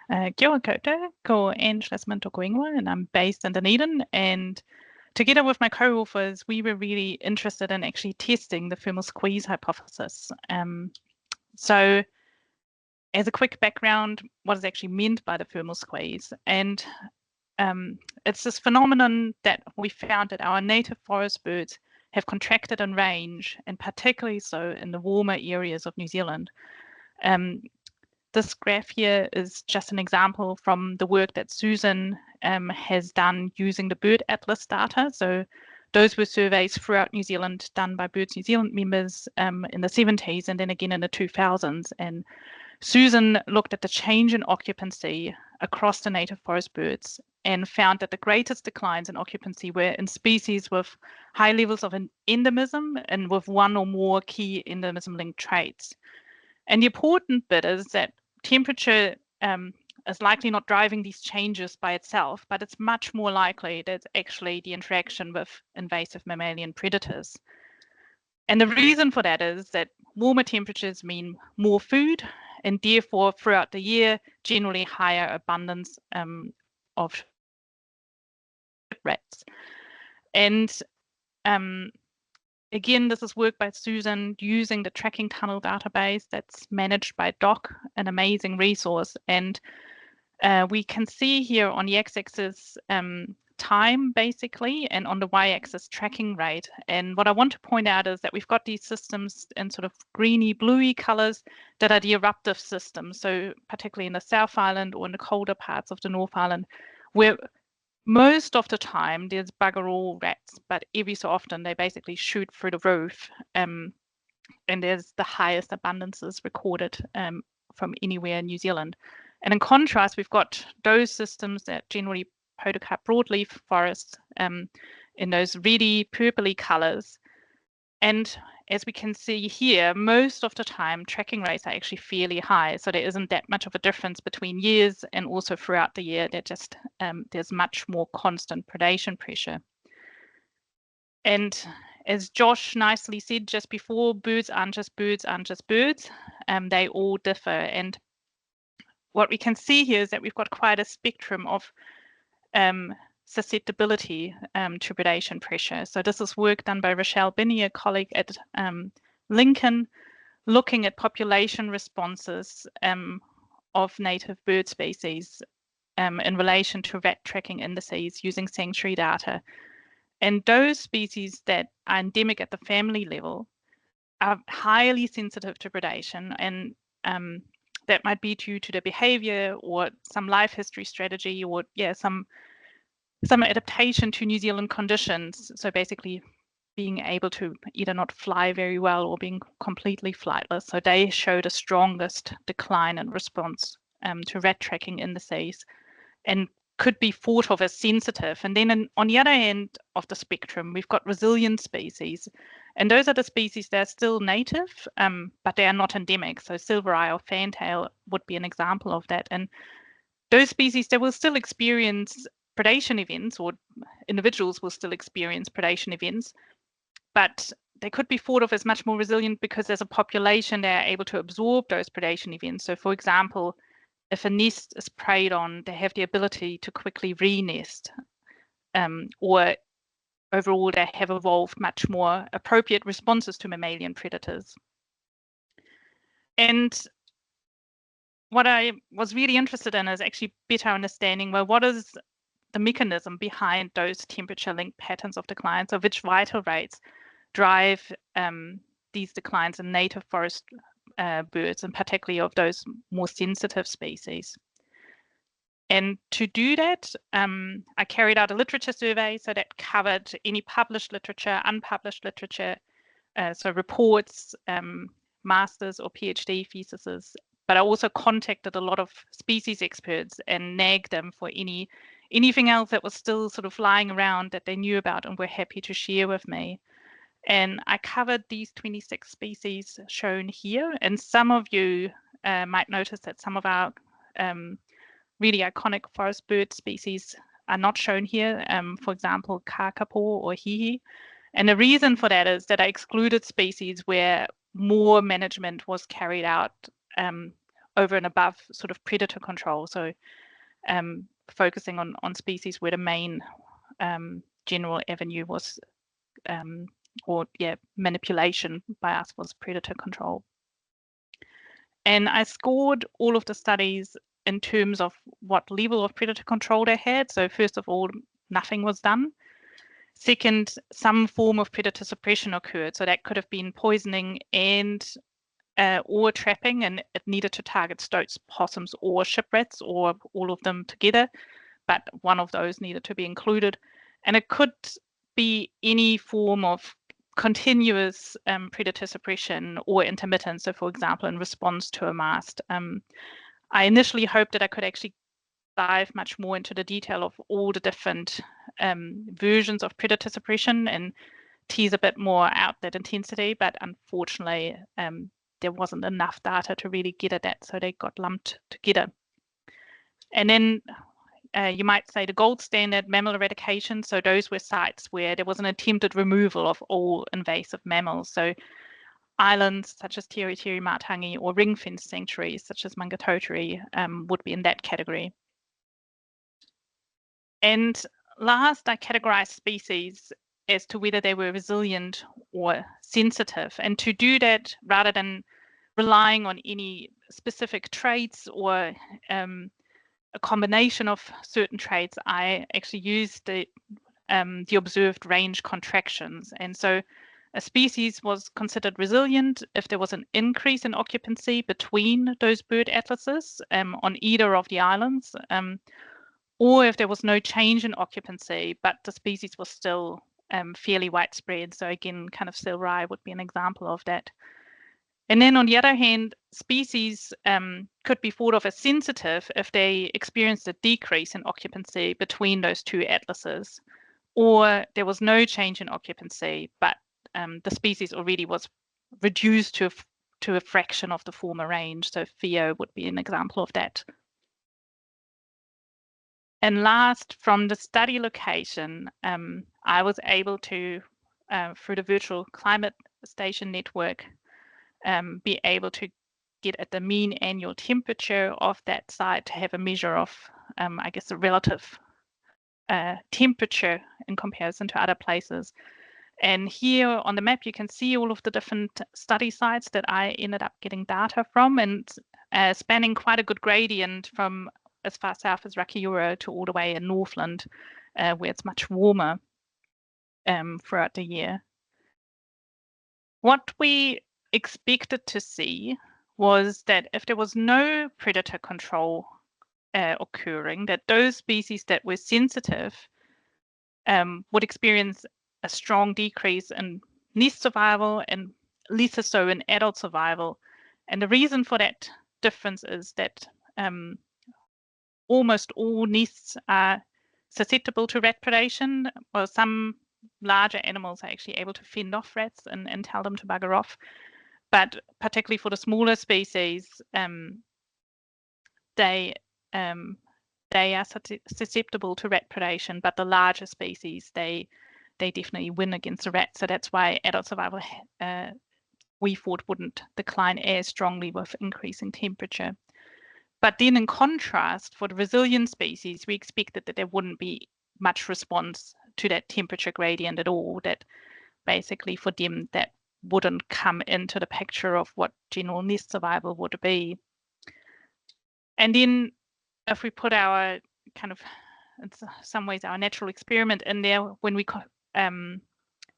Kia ora koutou, ko Anne Schlesselmann toko ingoa, and I'm based in Dunedin. And together with my co-authors, we were really interested in actually testing the thermal squeeze hypothesis. So as a quick background, what is actually meant by the thermal squeeze? And it's this phenomenon that we found that our native forest birds have contracted in range, and particularly so in the warmer areas of New Zealand. This graph here is just an example from the work that Susan has done using the Bird Atlas data. So those were surveys throughout New Zealand done by Birds New Zealand members in the 70s and then again in the 2000s. And Susan looked at the change in occupancy across the native forest birds and found that the greatest declines in occupancy were in species with high levels of endemism and with one or more key endemism-linked traits. And the important bit is that temperature is likely not driving these changes by itself, but it's much more likely that it's actually the interaction with invasive mammalian predators. And the reason for that is that warmer temperatures mean more food, and therefore throughout the year, generally higher abundance of rats. And again, this is work by Susan using the tracking tunnel database that's managed by DOC, an amazing resource. And we can see here on the x-axis time, basically, and on the y-axis tracking rate. And what I want to point out is that we've got these systems in sort of greeny, bluey colors that are the eruptive systems. So particularly in the South Island or in the colder parts of the North Island, where most of the time there's bugger all rats, but every so often they basically shoot through the roof, and there's the highest abundances recorded from anywhere in New Zealand. And in contrast, we've got those systems that generally podocarp broadleaf forests in those reddy, purpley colors. And as we can see here, most of the time tracking rates are actually fairly high. So there isn't that much of a difference between years, and also throughout the year, there's much more constant predation pressure. And as Josh nicely said just before, birds aren't just birds, they all differ. And what we can see here is that we've got quite a spectrum of susceptibility to predation pressure. So this is work done by Rochelle Binney, a colleague at Lincoln, looking at population responses of native bird species in relation to rat tracking indices using sanctuary data. And those species that are endemic at the family level are highly sensitive to predation, and that might be due to the behavior or some life history strategy, or some adaptation to New Zealand conditions. So basically being able to either not fly very well or being completely flightless. So they show the strongest decline in response to rat tracking indices and could be thought of as sensitive. And then on the other end of the spectrum, we've got resilient species. And those are the species that are still native, but they are not endemic. So silver eye or fantail would be an example of that. And those species, they will still experience predation events, or individuals will still experience predation events, but they could be thought of as much more resilient because as a population, they're able to absorb those predation events. So for example, if a nest is preyed on, they have the ability to quickly re-nest, or overall, they have evolved much more appropriate responses to mammalian predators. And what I was really interested in is actually better understanding, well, what is the mechanism behind those temperature-linked patterns of decline? So which vital rates drive these declines in native forest birds, and particularly of those more sensitive species? And to do that, I carried out a literature survey, so that covered any published literature, unpublished literature, so reports, master's or PhD theses. But I also contacted a lot of species experts and nagged them for anything else that was still sort of lying around that they knew about and were happy to share with me. And I covered these 26 species shown here. And some of you might notice that some of our really iconic forest bird species are not shown here. For example, kakapo or hihi. And the reason for that is that I excluded species where more management was carried out over and above sort of predator control. So focusing on species where the main general avenue was, manipulation by us was predator control. And I scored all of the studies in terms of what level of predator control they had. So first of all, nothing was done. Second, some form of predator suppression occurred. So that could have been poisoning and or trapping, and it needed to target stoats, possums, or ship-rats, or all of them together. But one of those needed to be included. And it could be any form of continuous predator suppression or intermittent. So for example, in response to a mast. I initially hoped that I could actually dive much more into the detail of all the different versions of predator suppression and tease a bit more out that intensity, but unfortunately there wasn't enough data to really get at that, so they got lumped together. And then you might say the gold standard mammal eradication, so those were sites where there was an attempted removal of all invasive mammals. So islands such as Tiri Matangi or ring-fenced sanctuaries such as Mangatotiri would be in that category. And last, I categorized species as to whether they were resilient or sensitive. And to do that, rather than relying on any specific traits or a combination of certain traits, I actually used the observed range contractions. And so a species was considered resilient if there was an increase in occupancy between those bird atlases on either of the islands, or if there was no change in occupancy, but the species was still fairly widespread. So again, kind of Silrai would be an example of that. And then on the other hand, species could be thought of as sensitive if they experienced a decrease in occupancy between those two atlases, or there was no change in occupancy, but the species already was reduced to a fraction of the former range. So Theo would be an example of that. And last, from the study location, I was able to, through the virtual climate station network, be able to get at the mean annual temperature of that site to have a measure of, I guess, the relative temperature in comparison to other places. And here on the map, you can see all of the different study sites that I ended up getting data from, and spanning quite a good gradient from as far south as Rakiura to all the way in Northland, where it's much warmer throughout the year. What we expected to see was that if there was no predator control occurring, that those species that were sensitive would experience a strong decrease in nest survival and lesser so in adult survival. And the reason for that difference is that almost all nests are susceptible to rat predation. Well, some larger animals are actually able to fend off rats and tell them to bugger off. But particularly for the smaller species, they are susceptible to rat predation, but the larger species, they definitely win against the rats. So that's why adult survival, we thought, wouldn't decline as strongly with increasing temperature. But then in contrast, for the resilient species, we expected that there wouldn't be much response to that temperature gradient at all, that basically for them that wouldn't come into the picture of what general nest survival would be. And then if we put our kind of, in some ways, our natural experiment in there, when we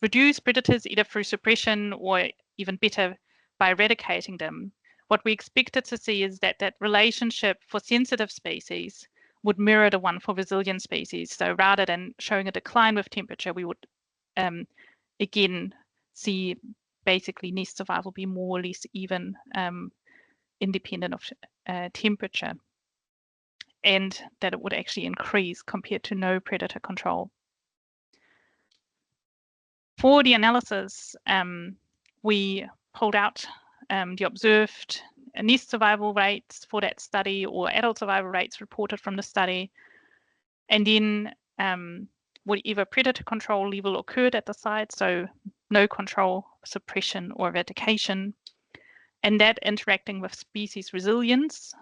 reduce predators either through suppression or even better by eradicating them, what we expected to see is that that relationship for sensitive species would mirror the one for resilient species. So rather than showing a decline with temperature, we would again see basically nest survival be more or less even independent of temperature, and that it would actually increase compared to no predator control. For the analysis, we pulled out the observed nest survival rates for that study or adult survival rates reported from the study, and then whatever predator control level occurred at the site, so no control, suppression, or eradication, and that interacting with species resilience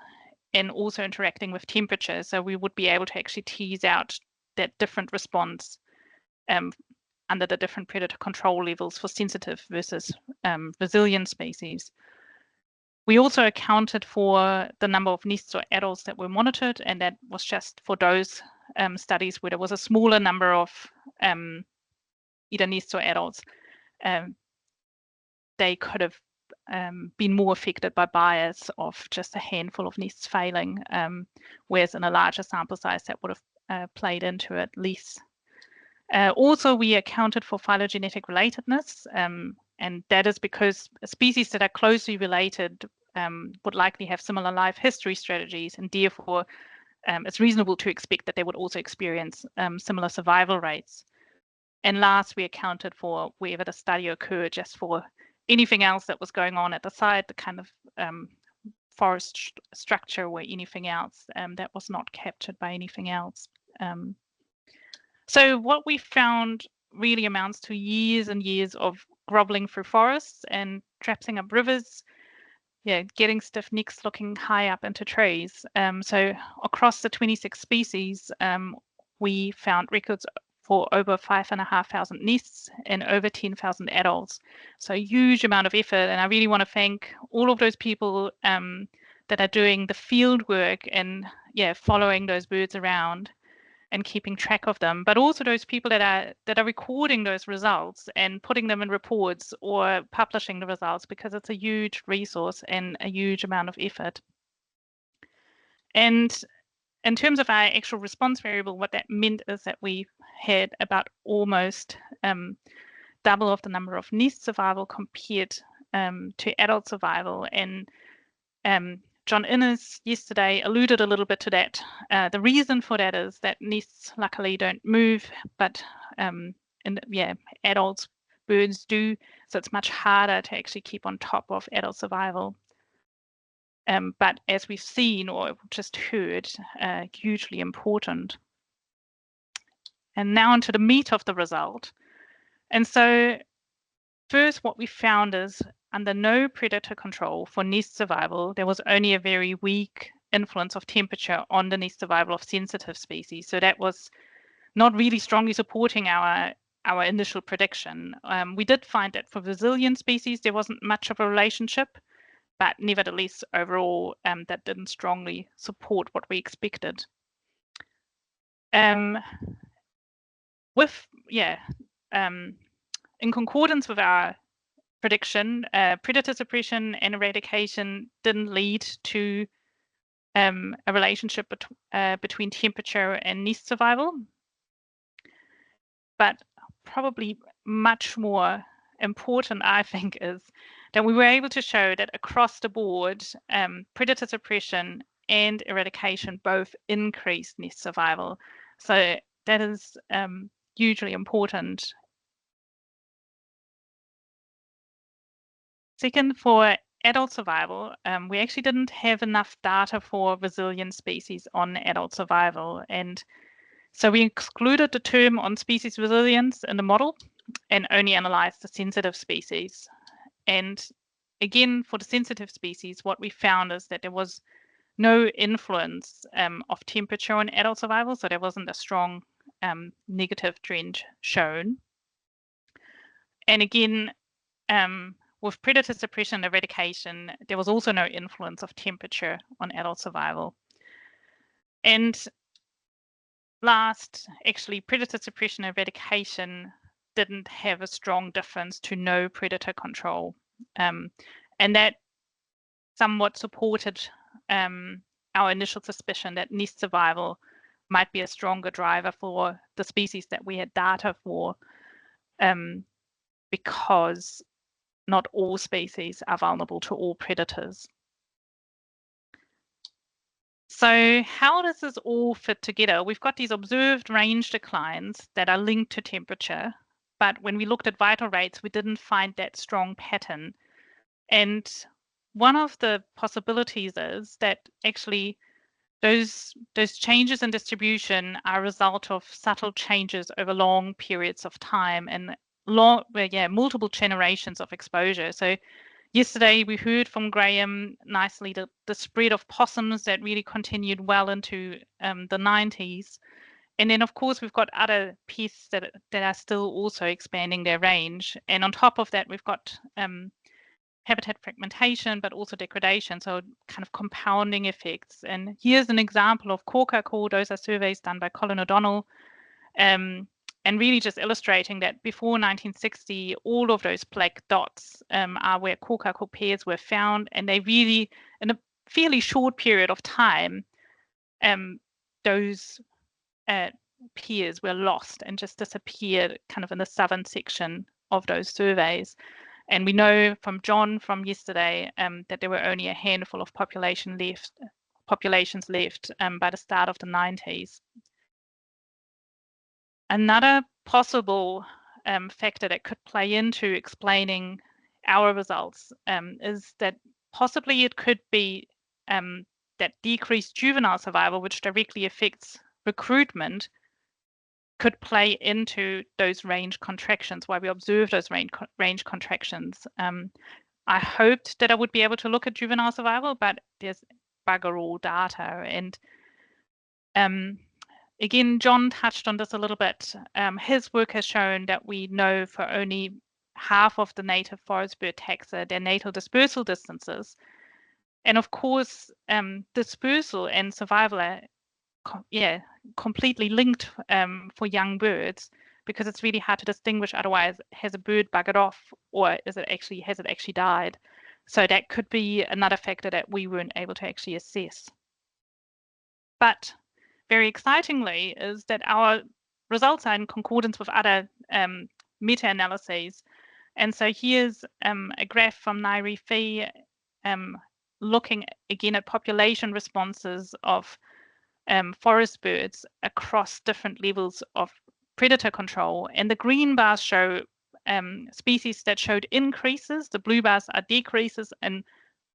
and also interacting with temperature. So we would be able to actually tease out that different response under the different predator control levels for sensitive versus resilient species. We also accounted for the number of nests or adults that were monitored, and that was just for those studies where there was a smaller number of either nests or adults. They could have been more affected by bias of just a handful of nests failing, whereas in a larger sample size that would have played into it less. Also, we accounted for phylogenetic relatedness, and that is because species that are closely related would likely have similar life history strategies, and therefore it's reasonable to expect that they would also experience similar survival rates. And last, we accounted for wherever the study occurred, just for anything else that was going on at the site, the kind of forest structure or anything else that was not captured by anything else. So what we found really amounts to years and years of groveling through forests and traipsing up rivers, getting stiff necks looking high up into trees. So across the 26 species, we found records for over 5,500 nests and over 10,000 adults. So a huge amount of effort, and I really want to thank all of those people that are doing the field work and following those birds around and keeping track of them, but also those people that are recording those results and putting them in reports or publishing the results, because it's a huge resource and a huge amount of effort. And in terms of our actual response variable, what that meant is that we had about almost double of the number of nest survival compared to adult survival. And John Innes yesterday alluded a little bit to that. The reason for that is that nests luckily don't move, but adult birds do, so it's much harder to actually keep on top of adult survival. But as we've seen or just heard, hugely important. And now onto the meat of the result. And so first, what we found is under no predator control for nest survival, there was only a very weak influence of temperature on the nest survival of sensitive species. So that was not really strongly supporting our initial prediction. We did find that for resilient species, there wasn't much of a relationship, but nevertheless, overall, that didn't strongly support what we expected. In concordance with our prediction, predator suppression and eradication didn't lead to a relationship between temperature and nest survival. But probably much more important, I think, is that we were able to show that across the board, predator suppression and eradication both increased nest survival. So that is hugely important. Second, for adult survival, we actually didn't have enough data for resilient species on adult survival. And so we excluded the term on species resilience in the model and only analyzed the sensitive species. And again, for the sensitive species, what we found is that there was no influence of temperature on adult survival. So there wasn't a strong negative trend shown. And again, with predator suppression and eradication, there was also no influence of temperature on adult survival. And last, actually, predator suppression and eradication didn't have a strong difference to no predator control. And that somewhat supported our initial suspicion that nest survival might be a stronger driver for the species that we had data for, because not all species are vulnerable to all predators. So how does this all fit together? We've got these observed range declines that are linked to temperature, but when we looked at vital rates, we didn't find that strong pattern. And one of the possibilities is that actually those changes in distribution are a result of subtle changes over long periods of time and multiple generations of exposure. So Yesterday, we heard from Graham nicely the spread of possums that really continued well into the 90s. And then, of course, we've got other pests that are still also expanding their range. And on top of that, we've got habitat fragmentation, but also degradation, so kind of compounding effects. And here's an example of Kōkako. Those are surveys done by Colin O'Donnell, and really just illustrating that before 1960, all of those black dots are where Kōkako pairs were found, and they really, in a fairly short period of time, those pairs were lost and just disappeared kind of in the southern section of those surveys. And we know from John from yesterday that there were only a handful of populations left by the start of the 90s. Another possible factor that could play into explaining our results is that possibly it could be that decreased juvenile survival, which directly affects recruitment, could play into those range contractions, why we observe those range contractions. I hoped that I would be able to look at juvenile survival, but there's bugger all data. And again, John touched on this a little bit. His work has shown that we know for only half of the native forest bird taxa their natal dispersal distances. And of course, dispersal and survival are completely linked for young birds, because it's really hard to distinguish otherwise. Has a bird buggered off, or has it actually died? So that could be another factor that we weren't able to actually assess. But very excitingly is that our results are in concordance with other meta-analyses. And so here's a graph from Nairi Fee looking again at population responses of forest birds across different levels of predator control. And the green bars show species that showed increases, the blue bars are decreases. And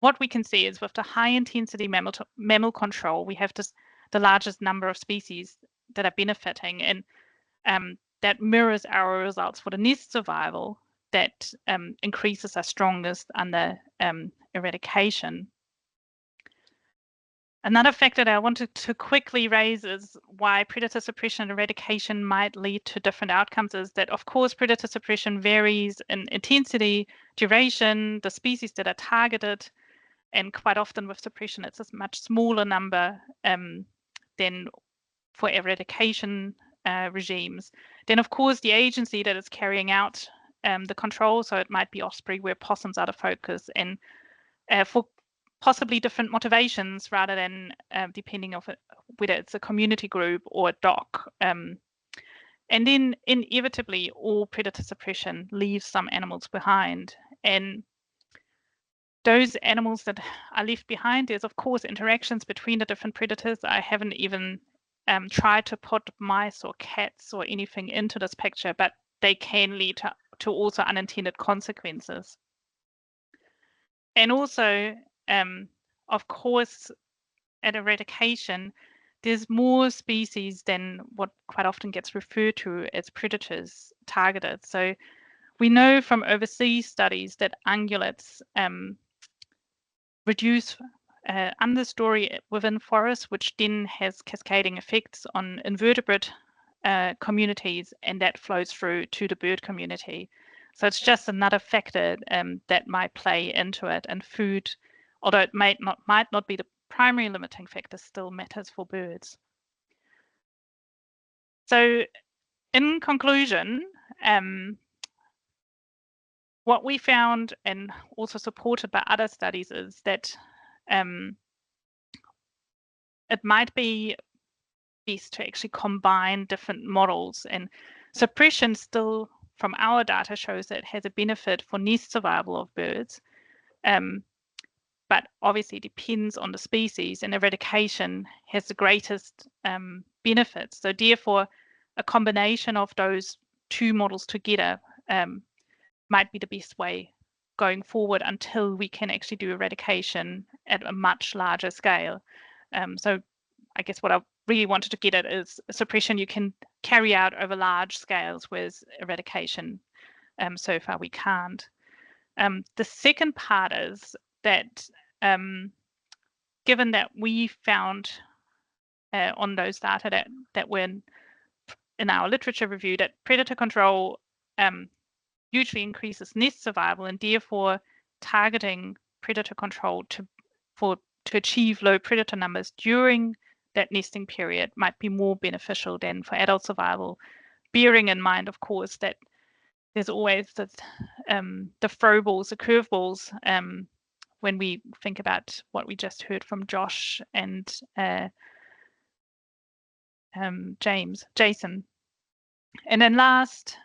what we can see is with the high intensity mammal control, we have the largest number of species that are benefiting. And that mirrors our results for the nest survival, that increases are strongest under eradication. Another factor that I wanted to quickly raise is why predator suppression and eradication might lead to different outcomes is that, of course, predator suppression varies in intensity, duration, the species that are targeted, and quite often with suppression, it's a much smaller number than for eradication regimes. Then, of course, the agency that is carrying out the control, so it might be osprey where possums are the focus, and for possibly different motivations rather than depending on whether it's a community group or a DOC. And then inevitably, all predator suppression leaves some animals behind. And those animals that are left behind, there's of course interactions between the different predators. I haven't even tried to put mice or cats or anything into this picture, but they can lead to also unintended consequences. And also, of course, at eradication, there's more species than what quite often gets referred to as predators targeted. So we know from overseas studies that ungulates reduce understory within forests, which then has cascading effects on invertebrate communities, and that flows through to the bird community. So it's just another factor that might play into it, and food, although it might not be the primary limiting factor, still matters for birds. So in conclusion, what we found, and also supported by other studies, is that it might be best to actually combine different models, and suppression still from our data shows that it has a benefit for nest survival of birds, but obviously depends on the species, and eradication has the greatest benefits. So therefore, a combination of those two models together might be the best way going forward until we can actually do eradication at a much larger scale. So I guess what I really wanted to get at is suppression you can carry out over large scales, whereas eradication, so far we can't. The second part is that given that we found on those data that were in our literature review that predator control hugely increases nest survival, and therefore targeting predator control to achieve low predator numbers during that nesting period might be more beneficial than for adult survival, bearing in mind, of course, that there's always the throwables, the curveballs, when we think about what we just heard from Josh and Jason. And then last,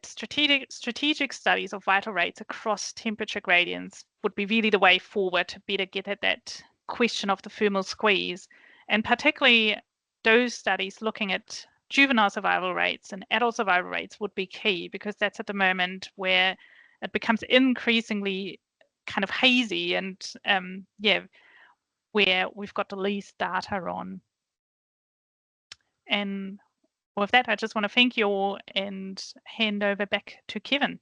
strategic studies of vital rates across temperature gradients would be really the way forward to better get at that question of the thermal squeeze, and particularly those studies looking at juvenile survival rates and adult survival rates would be key, because that's at the moment where it becomes increasingly kind of hazy and where we've got the least data on. And with that, I just want to thank you all and hand over back to Kevin.